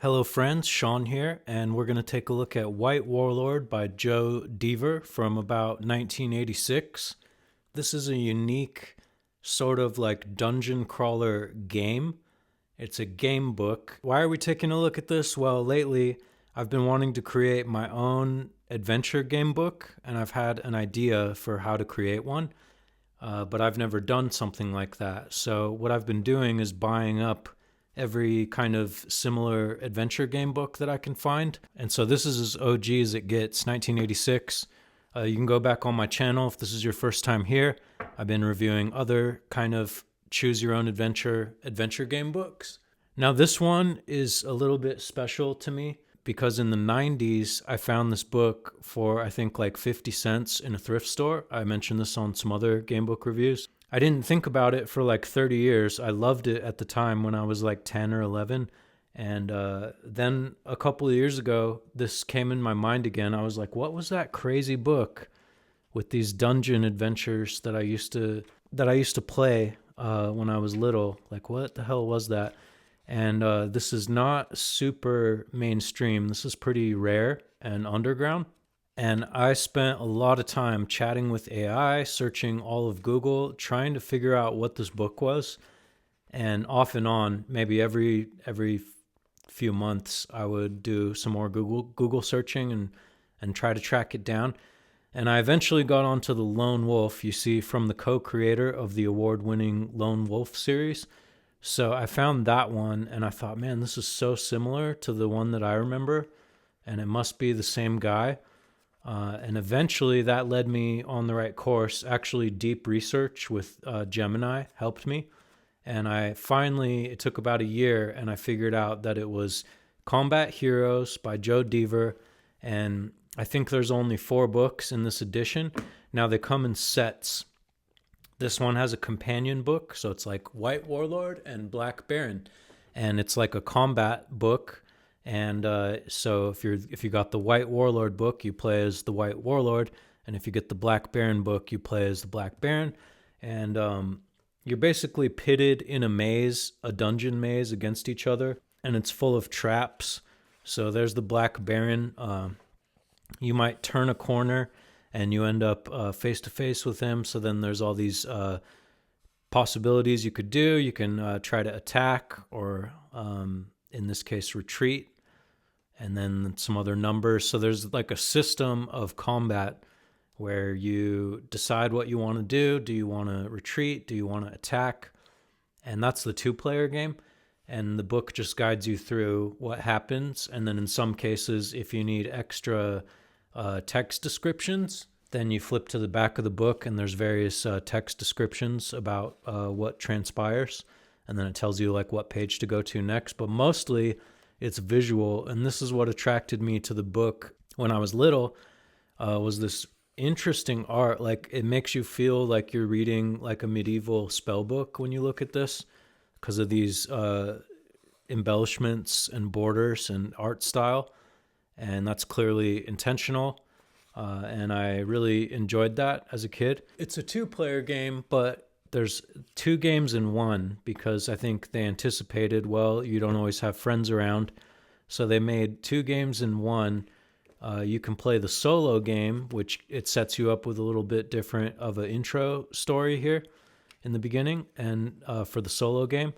Hello friends, Sean here, and we're going to take a look at White Warlord by Joe Deaver from about 1986. This is a unique sort of like dungeon crawler game. It's a game book. Why are we taking a look at this? Well, lately I've been wanting to create my own adventure game book, and I've had an idea for how to create one, but I've never done something like that. So what I've been doing is buying up every kind of similar adventure game book that I can find. And so this is as OG as it gets, 1986. You can go back on my channel if this is your first time here. I've been reviewing other kind of choose your own adventure game books. Now this one is a little bit special to me because in the 90s I found this book for I think like 50 cents in a thrift store. I mentioned this on some other game book reviews. I didn't think about it for like 30 years. I loved it at the time when I was like 10 or 11. And then a couple of years ago, this came in my mind again. I was like, what was that crazy book with these dungeon adventures that I used to play when I was little? Like, what the hell was that? And this is not super mainstream. This is pretty rare and underground. And I spent a lot of time chatting with AI, searching all of Google, trying to figure out what this book was. And off and on, maybe every few months, I would do some more Google searching and try to track it down. And I eventually got onto the Lone Wolf, you see, from the co-creator of the award-winning Lone Wolf series. So I found that one, and I thought, man, this is so similar to the one that I remember, and it must be the same guy. And eventually that led me on the right course. Actually, deep research with Gemini helped me. And it took about a year, and I figured out that it was Combat Heroes by Joe Deaver. And I think there's only 4 books in this edition. Now they come in sets. This one has a companion book, so it's like White Warlord and Black Baron. And it's like a combat book. And so if you got the White Warlord book, you play as the White Warlord, and if you get the Black Baron book, you play as the Black Baron, and you're basically pitted in a dungeon maze against each other, and it's full of traps. So there's the Black Baron. You might turn a corner, and you end up face to face with him. So then there's all these possibilities you could do. You can try to attack, or in this case, retreat. And then some other numbers. So there's like a system of combat where you decide what you want to do. Do you want to retreat? Do you want to attack? And that's the 2-player game. And the book just guides you through what happens. And then in some cases, if you need extra text descriptions, then you flip to the back of the book and there's various text descriptions about what transpires. And then it tells you like what page to go to next. But mostly it's visual, and this is what attracted me to the book when I was little, was this interesting art. Like, it makes you feel like you're reading like a medieval spell book when you look at this because of these embellishments and borders and art style, and that's clearly intentional, and I really enjoyed that as a kid. It's a 2-player game, but there's 2 games in one because I think they anticipated, well, you don't always have friends around. So they made 2 games in one. You can play the solo game, which it sets you up with a little bit different of an intro story here in the beginning and for the solo game.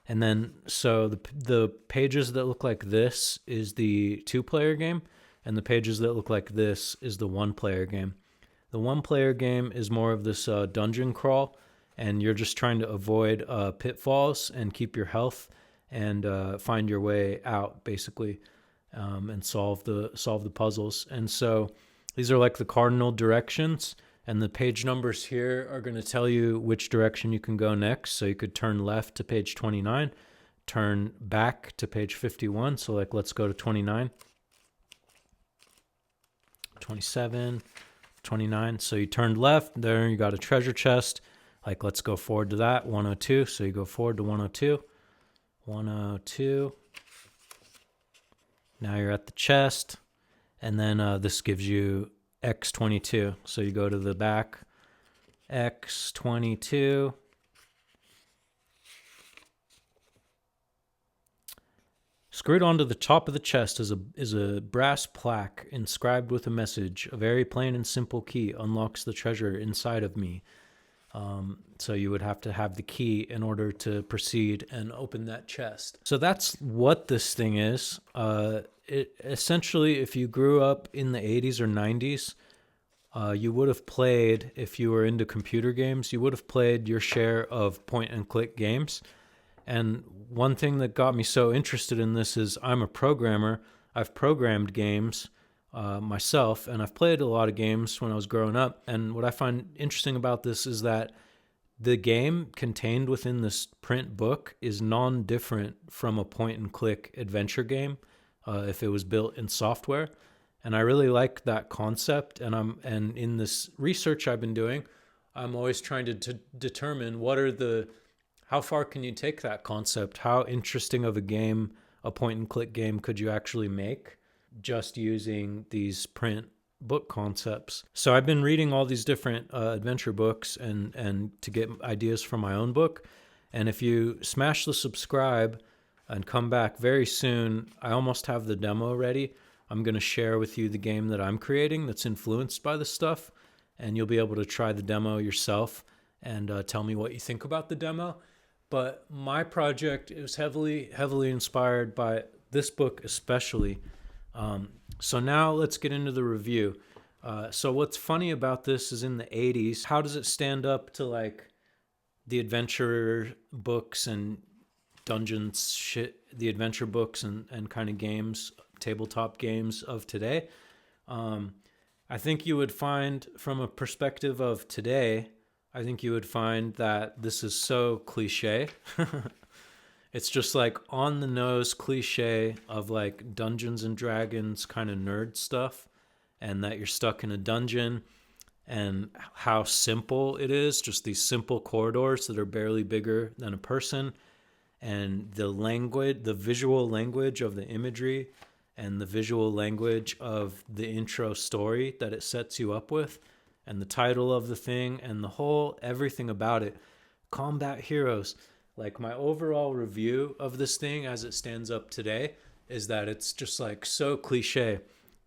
And then so the pages that look like this is the 2-player game, and the pages that look like this is the 1-player game. The 1-player game is more of this dungeon crawl, and you're just trying to avoid pitfalls and keep your health and find your way out, basically, and solve the puzzles. And so these are like the cardinal directions, and the page numbers here are going to tell you which direction you can go next. So you could turn left to page 29, turn back to page 51. So like, let's go to 29, 27, 29. So you turned left, there you got a treasure chest. Like, let's go forward to that, 102. So you go forward to 102, 102. Now you're at the chest. And then this gives you X22. So you go to the back, X22. Screwed onto the top of the chest is a brass plaque inscribed with a message. A very plain and simple key unlocks the treasure inside of me. So you would have to have the key in order to proceed and open that chest. So that's what this thing is. It essentially, if you grew up in the 80s or 90s, you would have played, if you were into computer games, you would have played your share of point and click games. And one thing that got me so interested in this is I'm a programmer. I've programmed games myself, and I've played a lot of games when I was growing up. And what I find interesting about this is that the game contained within this print book is non-different from a point-and-click adventure game if it was built in software. And I really like that concept. And in this research I've been doing, I'm always trying to determine how far can you take that concept? How interesting of a game, a point-and-click game, could you actually make just using these print book concepts? So I've been reading all these different adventure books and to get ideas for my own book. And if you smash the subscribe and come back very soon, I almost have the demo ready. I'm going to share with you the game that I'm creating that's influenced by this stuff, and you'll be able to try the demo yourself and tell me what you think about the demo. But my project is heavily inspired by this book especially. So now let's get into the review. So what's funny about this is in the 80s, how does it stand up to like the adventure books and dungeons shit, the adventure books and kind of games, tabletop games of today? I think you would find, from a perspective of today, I think you would find that this is so cliche. It's just like on the nose cliche of like Dungeons and Dragons kind of nerd stuff, and that you're stuck in a dungeon, and how simple it is, just these simple corridors that are barely bigger than a person, and the language, the visual language of the imagery and the visual language of the intro story that it sets you up with, and the title of the thing, and the whole everything about it. Combat Heroes. Like, my overall review of this thing as it stands up today is that it's just like so cliche,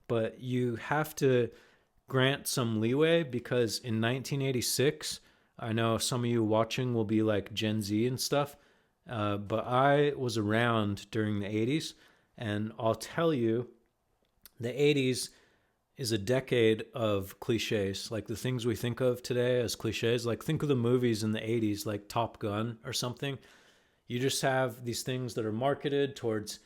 but you have to grant some leeway, because in 1986, I know some of you watching will be like Gen Z and stuff, but I was around during the 80s, and I'll tell you, the 80s is a decade of cliches. Like the things we think of today as cliches, like think of the movies in the 80s, like Top Gun or something. You just have these things that are marketed towards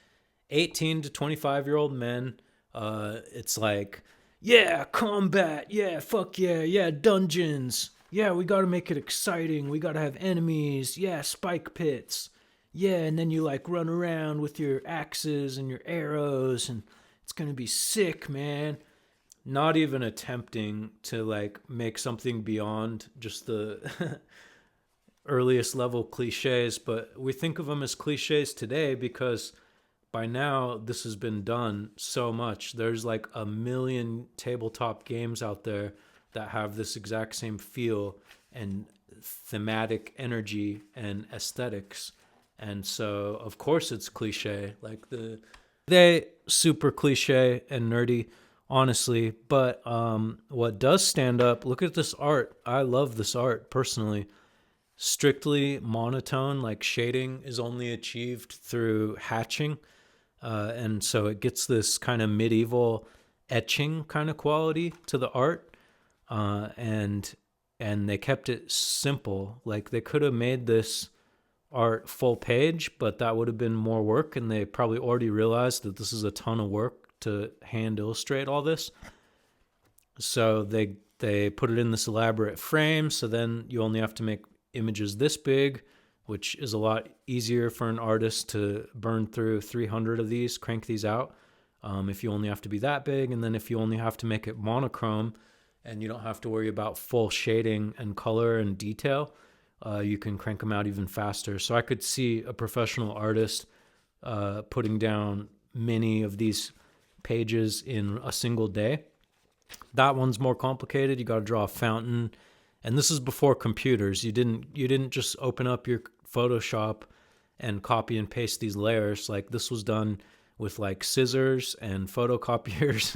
18 to 25-year-old men. It's like, yeah, combat, yeah, fuck yeah, yeah, dungeons. Yeah, we got to make it exciting. We got to have enemies. Yeah, spike pits. Yeah, and then you like run around with your axes and your arrows, and it's going to be sick, man. Not even attempting to like make something beyond just the earliest level cliches, but we think of them as cliches today because by now this has been done so much. There's like a million tabletop games out there that have this exact same feel and thematic energy and aesthetics. And so of course it's cliche, like they super cliche and nerdy, honestly. But what does stand up, look at this art. I love this art personally. Strictly monotone, like shading is only achieved through hatching. And so it gets this kind of medieval etching kind of quality to the art. And they kept it simple. Like they could have made this art full page, but that would have been more work, and they probably already realized that this is a ton of work to hand illustrate all this. So they put it in this elaborate frame, so then you only have to make images this big, which is a lot easier for an artist to burn through 300 of these, crank these out, if you only have to be that big. And then if you only have to make it monochrome and you don't have to worry about full shading and color and detail, you can crank them out even faster. So I could see a professional artist putting down many of these pages in a single day. That one's more complicated. You got to draw a fountain, and this is before computers. You didn't just open up your Photoshop and copy and paste these layers. Like this was done with like scissors and photocopiers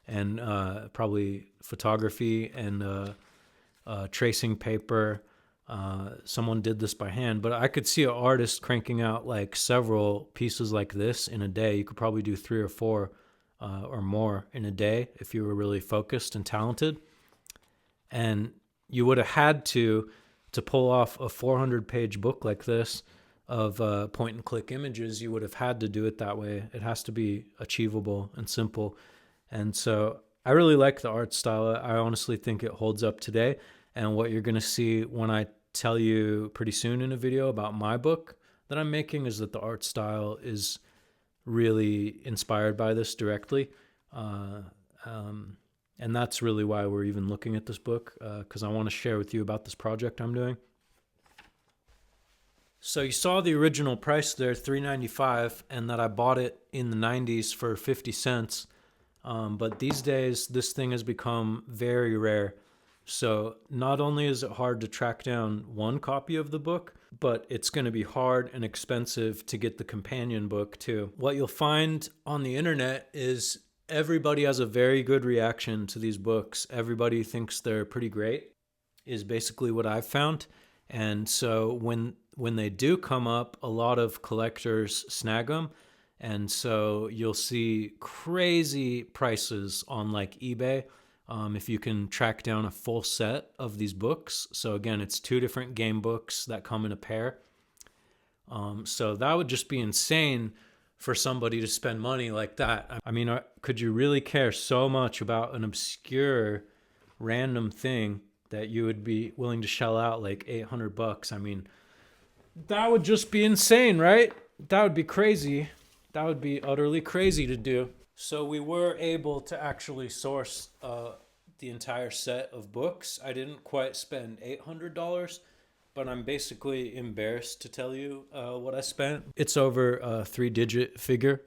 and probably photography and tracing paper. Someone did this by hand, but I could see an artist cranking out like several pieces like this in a day. You could probably do 3 or 4 or more in a day if you were really focused and talented. And you would have had to pull off a 400-page book like this of point and click images. You would have had to do it that way. It has to be achievable and simple. And so I really like the art style. I honestly think it holds up today. And what you're going to see when I tell you pretty soon in a video about my book that I'm making is that the art style is really inspired by this directly. And that's really why we're even looking at this book, because I want to share with you about this project I'm doing. So you saw the original price there, $3.95, and that I bought it in the 90s for 50 cents. But these days, this thing has become very rare. So not only is it hard to track down one copy of the book, but it's going to be hard and expensive to get the companion book too. What you'll find on the internet is everybody has a very good reaction to these books. Everybody thinks they're pretty great, is basically what I've found. And so when they do come up, a lot of collectors snag them. And so you'll see crazy prices on like eBay if you can track down a full set of these books. So again, it's 2 different game books that come in a pair. So that would just be insane for somebody to spend money like that. I mean, could you really care so much about an obscure random thing that you would be willing to shell out like $800? I mean, that would just be insane, right? That would be crazy. That would be utterly crazy to do. So we were able to actually source the entire set of books. I didn't quite spend $800, but I'm basically embarrassed to tell you what I spent. It's over a 3-digit figure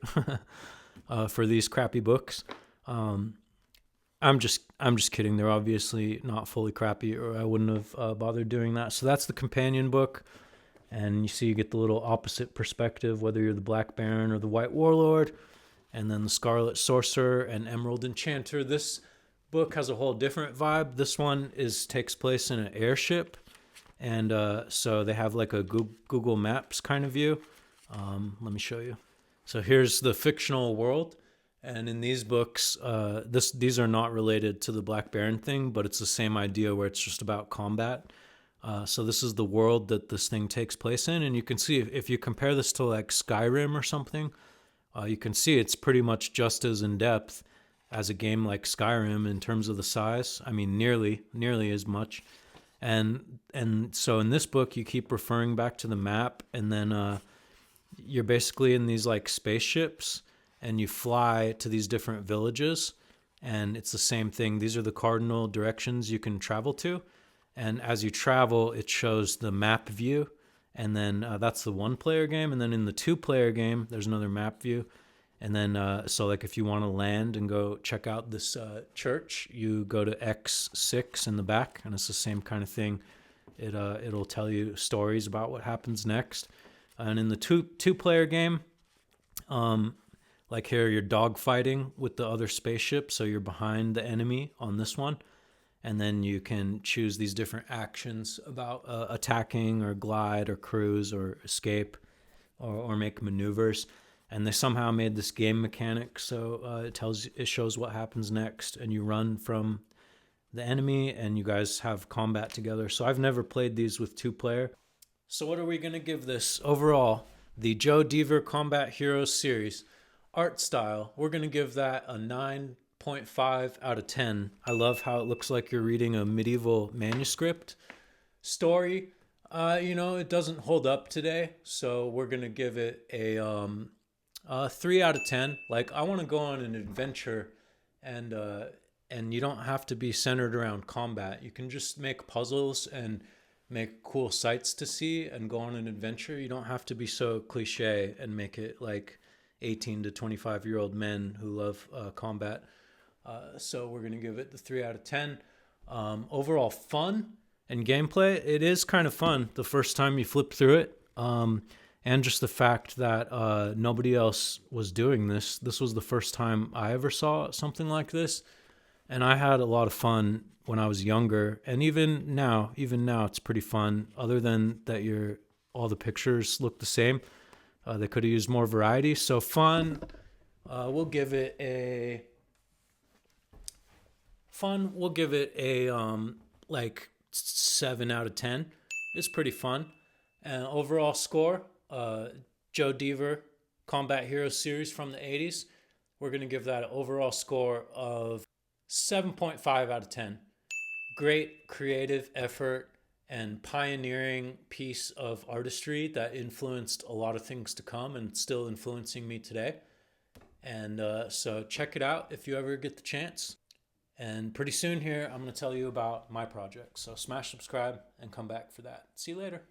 for these crappy books. I'm just kidding. They're obviously not fully crappy, or I wouldn't have bothered doing that. So that's the companion book. And you see you get the little opposite perspective, whether you're the Black Baron or the White Warlord, and then the Scarlet Sorcerer and Emerald Enchanter. This book has a whole different vibe. This one takes place in an airship, and so they have like a Google Maps kind of view. Let me show you. So here's the fictional world, and in these books, these are not related to the Black Baron thing, but it's the same idea where it's just about combat. So this is the world that this thing takes place in, and you can see if you compare this to like Skyrim or something, you can see it's pretty much just as in depth as a game like Skyrim in terms of the size. I mean, nearly as much. And so in this book, you keep referring back to the map, and then you're basically in these like spaceships, and you fly to these different villages, and it's the same thing. These are the cardinal directions you can travel to. And as you travel, it shows the map view. And then that's the 1-player game. And then in the 2-player game, there's another map view. And then, so like if you want to land and go check out this church, you go to X6 in the back. And it's the same kind of thing. It'll tell you stories about what happens next. And in the two-player game, like here, you're dogfighting with the other spaceship. So you're behind the enemy on this one. And then you can choose these different actions about attacking or glide or cruise or escape or make maneuvers. And they somehow made this game mechanic so it shows what happens next. And you run from the enemy and you guys have combat together. So I've never played these with 2-player. So what are we going to give this overall? The Joe Dever Combat Heroes series. Art style, we're going to give that a 9.5 out of 10. I love how it looks like you're reading a medieval manuscript. Story, it doesn't hold up today, so we're gonna give it a 3 out of 10. Like, I want to go on an adventure, and you don't have to be centered around combat. You can just make puzzles and make cool sights to see and go on an adventure. You don't have to be so cliche and make it like 18 to 25-year-old men who love combat. So we're going to give it the 3 out of 10. Overall fun and gameplay, it is kind of fun the first time you flip through it. And and just the fact that nobody else was doing this. This was the first time I ever saw something like this, and I had a lot of fun when I was younger, and even now, it's pretty fun. Other than that, all the pictures look the same. They could have used more variety. So fun. We'll give it a fun. We'll give it a like 7 out of 10. It's pretty fun. And overall score, Joe Deaver Combat Heroes series from the 80s. We're gonna give that an overall score of 7.5 out of 10. Great creative effort and pioneering piece of artistry that influenced a lot of things to come and still influencing me today. And so check it out if you ever get the chance. And pretty soon here, I'm going to tell you about my project. So smash subscribe and come back for that. See you later.